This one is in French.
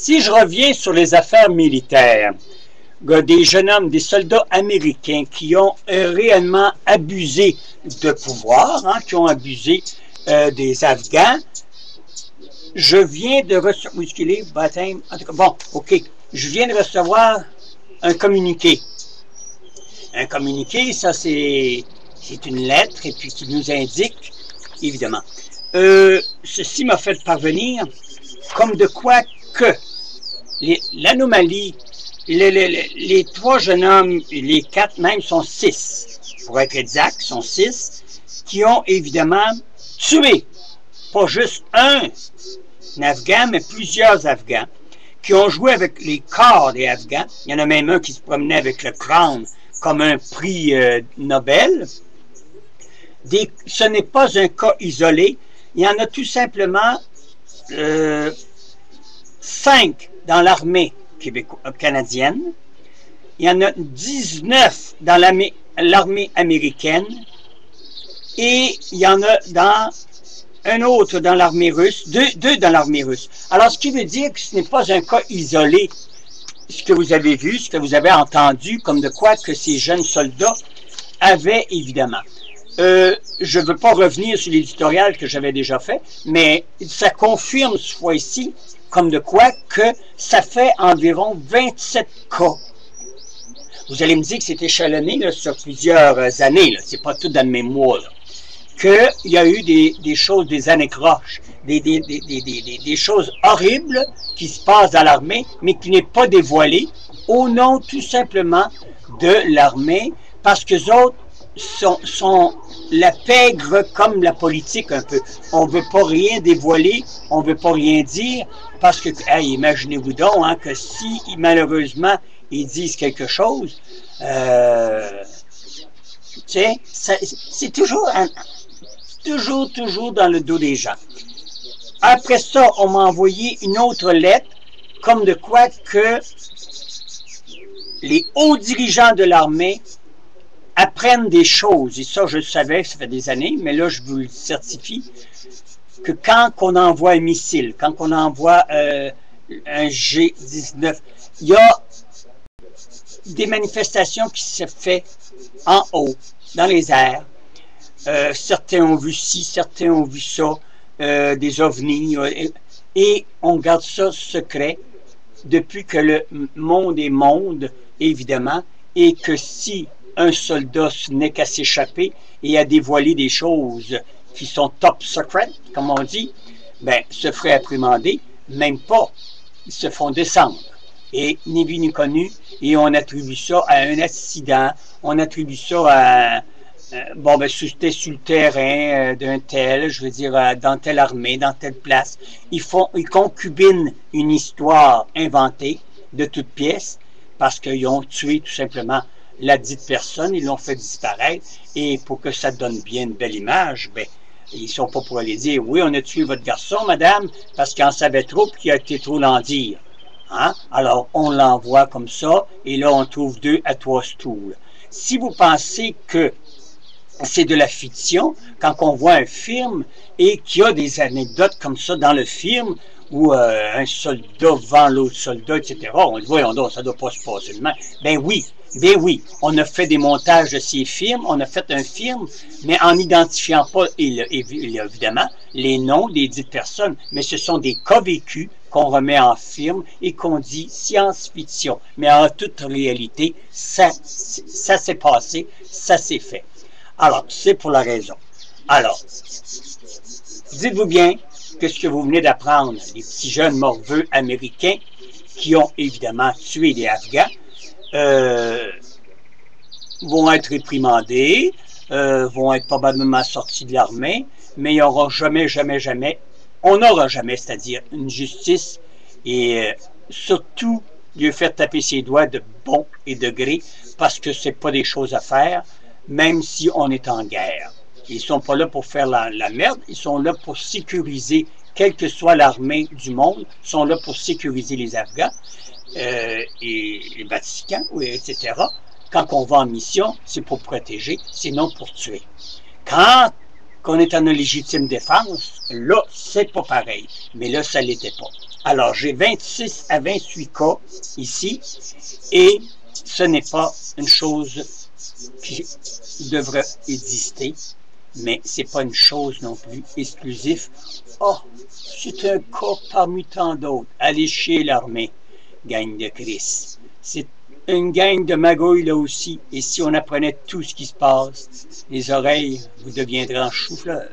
Si je reviens sur les affaires militaires, des jeunes hommes, des soldats américains qui ont réellement abusé de pouvoir, hein, qui ont abusé des Afghans, je viens de recevoir... Où est-ce qu'il est? Baptême? En tout cas, bon, OK. Je viens de recevoir un communiqué. Un communiqué, ça c'est une lettre et puis qui nous indique, évidemment. Ceci m'a fait parvenir comme de quoi que l'anomalie, les trois jeunes hommes, les quatre même sont 6, pour être exact, sont 6, qui ont évidemment tué, pas juste un Afghan, mais plusieurs Afghans, qui ont joué avec les corps des Afghans. Il y en a même un qui se promenait avec le crâne comme un prix Nobel. Ce n'est pas un cas isolé. Il y en a tout simplement 5 dans l'armée canadienne. Il y en a 19 dans l'armée américaine. Et il y en a dans un autre dans l'armée russe, deux dans l'armée russe. Alors, ce qui veut dire que ce n'est pas un cas isolé, ce que vous avez vu, ce que vous avez entendu, comme de quoi que ces jeunes soldats avaient, évidemment. Je ne veux pas revenir sur l'éditorial que j'avais déjà fait, mais ça confirme ce fois-ci, comme de quoi que ça fait environ 27 cas. Vous allez me dire que c'est échelonné là, sur plusieurs années, c'est pas tout dans le même mois, là. Qu'il y a eu des choses, des anécroches, des choses horribles qui se passent dans l'armée, mais qui n'est pas dévoilées au nom tout simplement de l'armée, parce que les autres sont la pègre comme la politique un peu. On ne veut pas rien dévoiler, on ne veut pas rien dire, parce que, hey, imaginez-vous donc hein, que si malheureusement ils disent quelque chose, c'est toujours dans le dos des gens. Après ça, on m'a envoyé une autre lettre, comme de quoi que les hauts dirigeants de l'armée apprennent des choses. Et ça, je le savais, ça fait des années, mais là, je vous le certifie, que quand on envoie un missile, quand on envoie un G-19, il y a des manifestations qui se font en haut, dans les airs. Certains ont vu ci, certains ont vu ça, des ovnis, et on garde ça secret depuis que le monde est monde, évidemment, et que si un soldat n'est qu'à s'échapper et à dévoiler des choses qui sont top secret, comme on dit, ben, se ferait apprimander, même pas, ils se font descendre. Et ni vu ni connu, et on attribue ça à un accident, on attribue ça à bon, ben, c'était sur le terrain d'un tel, je veux dire, dans telle armée, dans telle place. Ils concubinent une histoire inventée de toutes pièces parce qu'ils ont tué tout simplement la dite personne, ils l'ont fait disparaître. Et pour que ça donne bien une belle image, ben, ils sont pas pour aller dire, oui, on a tué votre garçon, madame, parce qu'il en savait trop et qu'il a été trop l'en-dire. Hein? Alors, on l'envoie comme ça, et là, on trouve 2 à 3 stools. Si vous pensez que c'est de la fiction, quand on voit un film et qu'il y a des anecdotes comme ça dans le film, où un soldat vend l'autre soldat, etc., on dit, voyons donc, ça ne doit pas se passer de même. Ben oui, on a fait des montages de ces films, on a fait un film, mais en n'identifiant pas, évidemment, les noms des dites personnes, mais ce sont des cas vécus qu'on remet en film et qu'on dit science-fiction. Mais en toute réalité, ça s'est passé, ça s'est fait. Alors, c'est pour la raison. Alors, dites-vous bien que ce que vous venez d'apprendre, les petits jeunes morveux américains qui ont évidemment tué des Afghans, vont être réprimandés, vont être probablement sortis de l'armée, mais il n'y aura jamais, on n'aura jamais, c'est-à-dire une justice et surtout Dieu faire taper ses doigts de bon et de gré parce que c'est pas des choses à faire, même si on est en guerre. Ils sont pas là pour faire la merde, ils sont là pour sécuriser, quelle que soit l'armée du monde, ils sont là pour sécuriser les Afghans et les Vatican, etc. Quand on va en mission, c'est pour protéger, sinon pour tuer. Quand qu'on est en légitime défense, là, c'est pas pareil. Mais là, ça l'était pas. Alors, j'ai 26 à 28 cas ici, et ce n'est pas une chose qui devrait exister, mais c'est pas une chose non plus exclusive. Oh, c'est un cas parmi tant d'autres. Allez chez l'armée, gang de Chris. C'est une gang de magouilles là aussi, et si on apprenait tout ce qui se passe, les oreilles vous deviendraient en chou-fleur.